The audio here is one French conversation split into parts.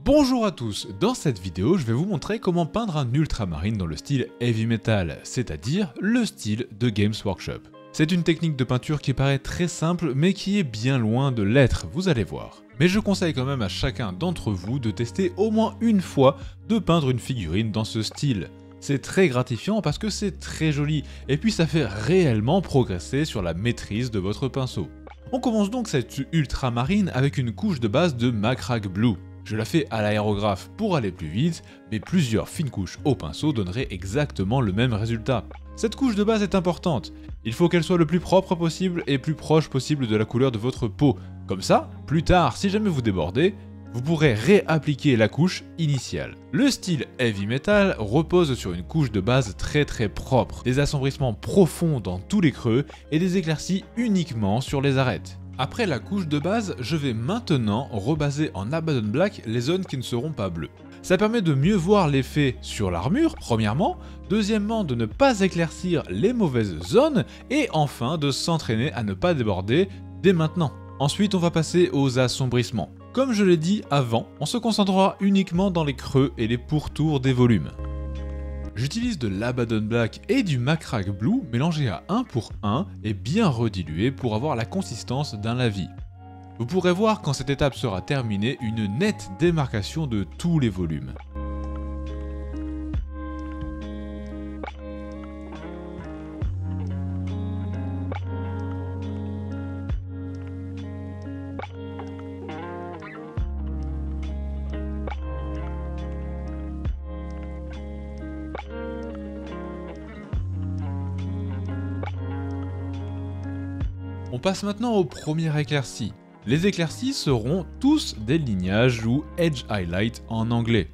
Bonjour à tous, dans cette vidéo je vais vous montrer comment peindre un ultramarine dans le style heavy metal, c'est-à-dire le style de Games Workshop. C'est une technique de peinture qui paraît très simple mais qui est bien loin de l'être, vous allez voir. Mais je conseille quand même à chacun d'entre vous de tester au moins une fois de peindre une figurine dans ce style. C'est très gratifiant parce que c'est très joli et puis ça fait réellement progresser sur la maîtrise de votre pinceau. On commence donc cette ultramarine avec une couche de base de Macragge Blue. Je la fais à l'aérographe pour aller plus vite, mais plusieurs fines couches au pinceau donneraient exactement le même résultat. Cette couche de base est importante, il faut qu'elle soit le plus propre possible et plus proche possible de la couleur de votre peau. Comme ça, plus tard, si jamais vous débordez, vous pourrez réappliquer la couche initiale. Le style heavy metal repose sur une couche de base très propre, des assombrissements profonds dans tous les creux et des éclaircies uniquement sur les arêtes. Après la couche de base, je vais maintenant rebaser en Abaddon Black les zones qui ne seront pas bleues. Ça permet de mieux voir l'effet sur l'armure, premièrement, deuxièmement de ne pas éclaircir les mauvaises zones, et enfin de s'entraîner à ne pas déborder dès maintenant. Ensuite on va passer aux assombrissements. Comme je l'ai dit avant, on se concentrera uniquement dans les creux et les pourtours des volumes. J'utilise de l'Abaddon Black et du Macragge Blue mélangés à 1 pour 1 et bien redilués pour avoir la consistance d'un lavis. Vous pourrez voir quand cette étape sera terminée une nette démarcation de tous les volumes. On passe maintenant aux premières éclaircies. Les éclaircies seront tous des lignages ou edge highlight en anglais.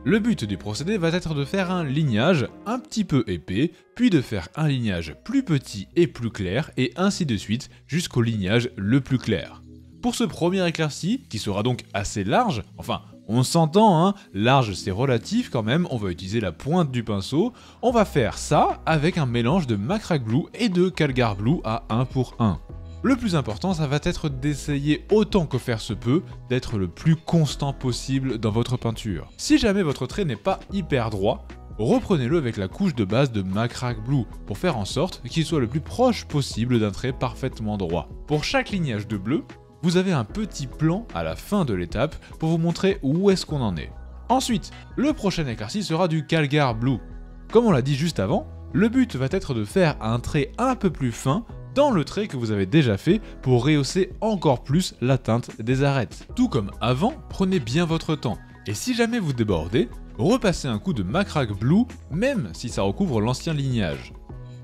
Le but du procédé va être de faire un lignage un petit peu épais, puis de faire un lignage plus petit et plus clair, et ainsi de suite jusqu'au lignage le plus clair. Pour ce premier éclairci, qui sera donc assez large, enfin on s'entend, hein, large c'est relatif quand même, on va utiliser la pointe du pinceau, on va faire ça avec un mélange de Macragge Blue et de Calgar Blue à 1 pour 1. Le plus important, ça va être d'essayer autant que faire se peut d'être le plus constant possible dans votre peinture. Si jamais votre trait n'est pas hyper droit, reprenez-le avec la couche de base de Macragge Blue pour faire en sorte qu'il soit le plus proche possible d'un trait parfaitement droit. Pour chaque lignage de bleu, vous avez un petit plan à la fin de l'étape pour vous montrer où est-ce qu'on en est. Ensuite, le prochain éclairci sera du Calgar Blue. Comme on l'a dit juste avant, le but va être de faire un trait un peu plus fin dans le trait que vous avez déjà fait pour rehausser encore plus la teinte des arêtes. Tout comme avant, prenez bien votre temps, et si jamais vous débordez, repassez un coup de Macragge Blue, même si ça recouvre l'ancien lignage.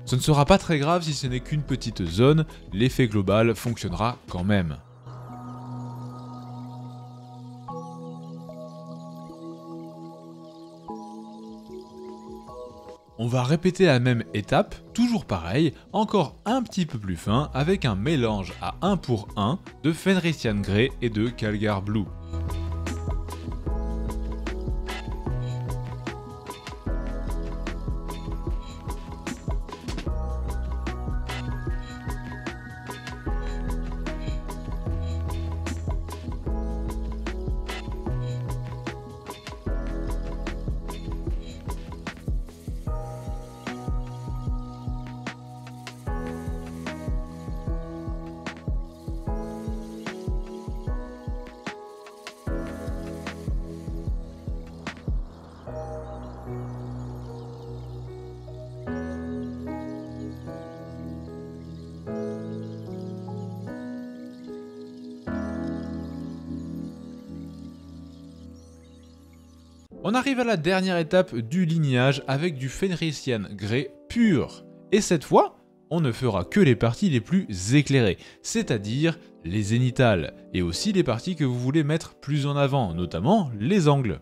Ce ne sera pas très grave si ce n'est qu'une petite zone, l'effet global fonctionnera quand même. On va répéter la même étape, toujours pareil, encore un petit peu plus fin, avec un mélange à 1 pour 1 de Fenrisian Grey et de Calgar Blue. On arrive à la dernière étape du lignage avec du Fenrisian Grey pur. Et cette fois, on ne fera que les parties les plus éclairées, c'est-à-dire les zénithales, et aussi les parties que vous voulez mettre plus en avant, notamment les angles.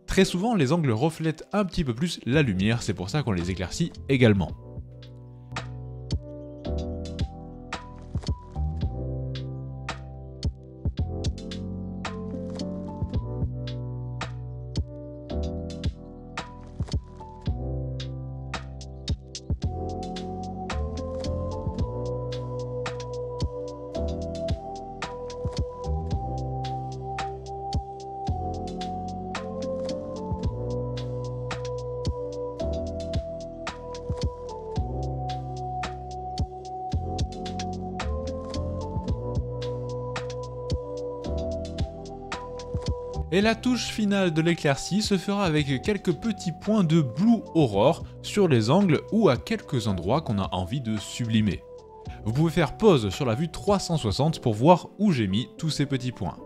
Très souvent, les angles reflètent un petit peu plus la lumière, c'est pour ça qu'on les éclaircit également. Et la touche finale de l'éclaircie se fera avec quelques petits points de Blue Aurore sur les angles ou à quelques endroits qu'on a envie de sublimer. Vous pouvez faire pause sur la vue 360 pour voir où j'ai mis tous ces petits points.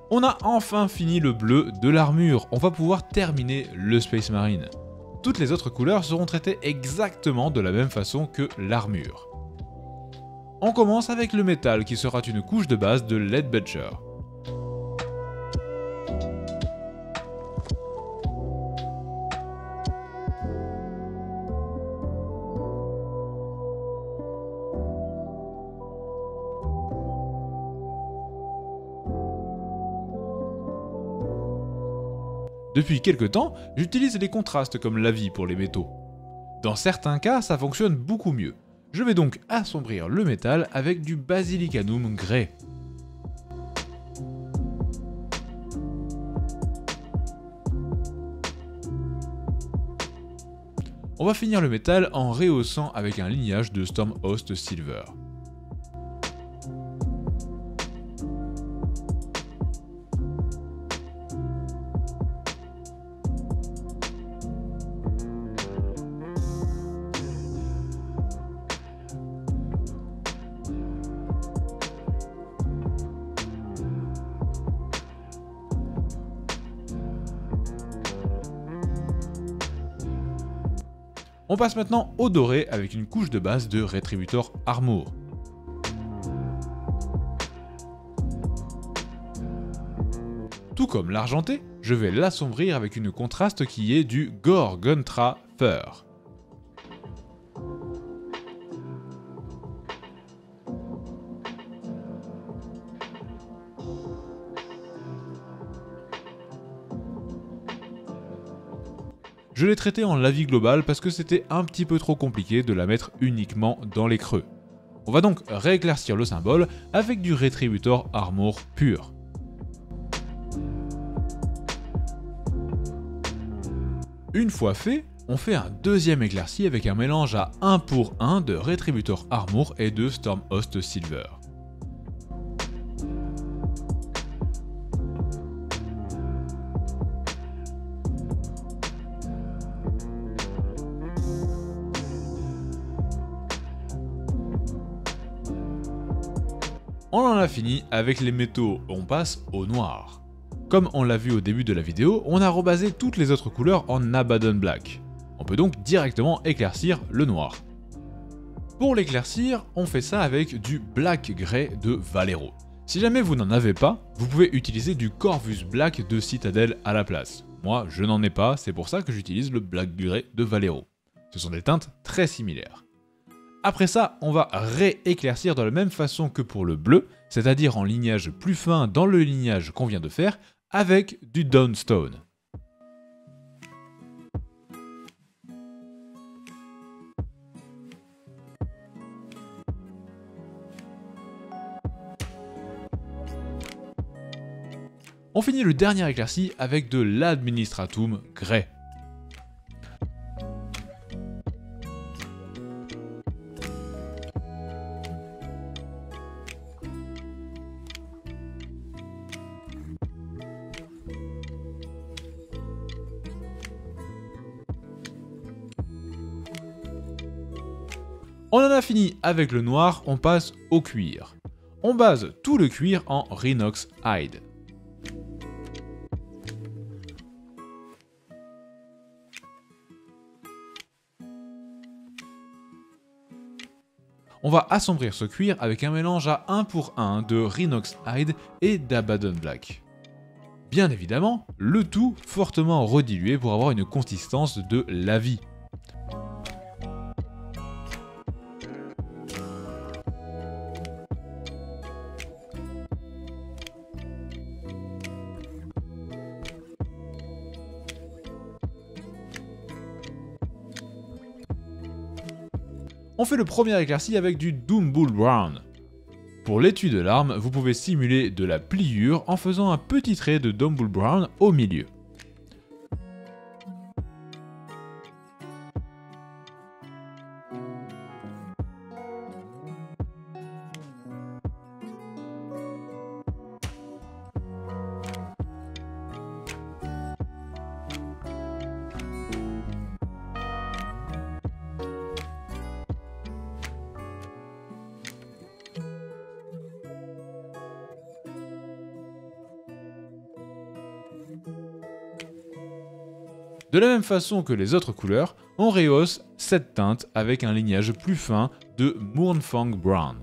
On a enfin fini le bleu de l'armure, on va pouvoir terminer le Space Marine. Toutes les autres couleurs seront traitées exactement de la même façon que l'armure. On commence avec le métal qui sera une couche de base de Leadbelcher. Depuis quelques temps, j'utilise les contrastes comme la vie pour les métaux. Dans certains cas, ça fonctionne beaucoup mieux. Je vais donc assombrir le métal avec du Basilicanum Grey. On va finir le métal en rehaussant avec un lignage de Stormhost Silver. On passe maintenant au doré avec une couche de base de Retributor Armor. Tout comme l'argenté, je vais l'assombrir avec une contraste qui est du Gorgontra Fur. Je l'ai traité en lavis global parce que c'était un petit peu trop compliqué de la mettre uniquement dans les creux. On va donc rééclaircir le symbole avec du Retributor Armor pur. Une fois fait, on fait un deuxième éclairci avec un mélange à 1 pour 1 de Retributor Armor et de Stormhost Silver. On en a fini avec les métaux, on passe au noir. Comme on l'a vu au début de la vidéo, on a rebasé toutes les autres couleurs en Abaddon Black. On peut donc directement éclaircir le noir. Pour l'éclaircir, on fait ça avec du Black Grey de Valero. Si jamais vous n'en avez pas, vous pouvez utiliser du Corvus Black de Citadel à la place. Moi, je n'en ai pas, c'est pour ça que j'utilise le Black Grey de Valero. Ce sont des teintes très similaires. Après ça, on va rééclaircir de la même façon que pour le bleu, c'est-à-dire en lignage plus fin dans le lignage qu'on vient de faire, avec du Dawnstone. On finit le dernier éclairci avec de l'Administratum Grey. On en a fini avec le noir, on passe au cuir. On base tout le cuir en Rhinox Hide. On va assombrir ce cuir avec un mélange à 1 pour 1 de Rhinox Hide et d'Abaddon Black. Bien évidemment, le tout fortement redilué pour avoir une consistance de lavis. On fait le premier éclairci avec du Doom Bull Brown. Pour l'étui de l'arme, vous pouvez simuler de la pliure en faisant un petit trait de Doom Bull Brown au milieu. De la même façon que les autres couleurs, on rehausse cette teinte avec un lignage plus fin de Mournfang Brown.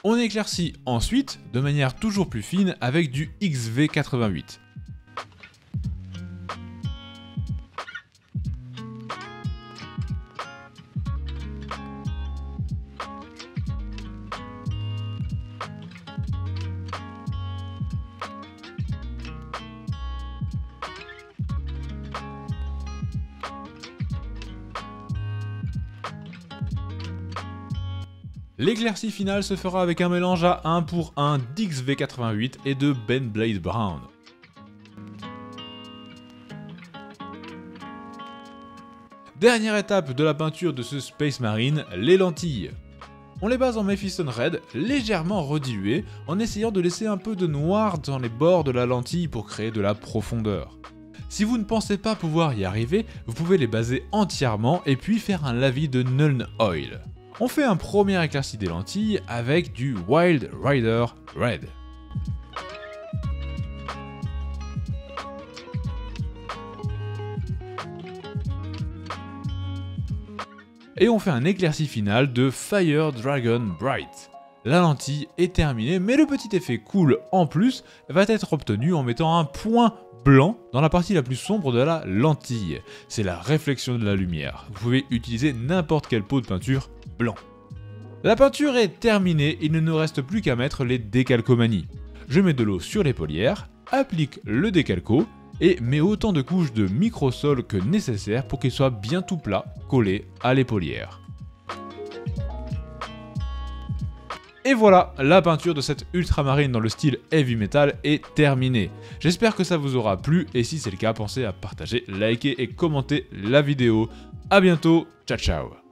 On éclaircit ensuite de manière toujours plus fine avec du XV88. L'éclaircie finale se fera avec un mélange à 1 pour 1 d'XV88 et de Benblade Brown. Dernière étape de la peinture de ce Space Marine, les lentilles. On les base en Mephiston Red, légèrement redilué, en essayant de laisser un peu de noir dans les bords de la lentille pour créer de la profondeur. Si vous ne pensez pas pouvoir y arriver, vous pouvez les baser entièrement et puis faire un lavis de Nuln Oil. On fait un premier éclairci des lentilles avec du Wild Rider Red. Et on fait un éclairci final de Fire Dragon Bright. La lentille est terminée, mais le petit effet cool en plus va être obtenu en mettant un point blanc dans la partie la plus sombre de la lentille. C'est la réflexion de la lumière. Vous pouvez utiliser n'importe quel pot de peinture blanc. La peinture est terminée, il ne nous reste plus qu'à mettre les décalcomanies. Je mets de l'eau sur les polières, applique le décalco et mets autant de couches de microsol que nécessaire pour qu'il soit bien tout plat, collé à l'épaulière. Et voilà, la peinture de cette ultramarine dans le style heavy metal est terminée. J'espère que ça vous aura plu et si c'est le cas, pensez à partager, liker et commenter la vidéo. A bientôt, ciao ciao.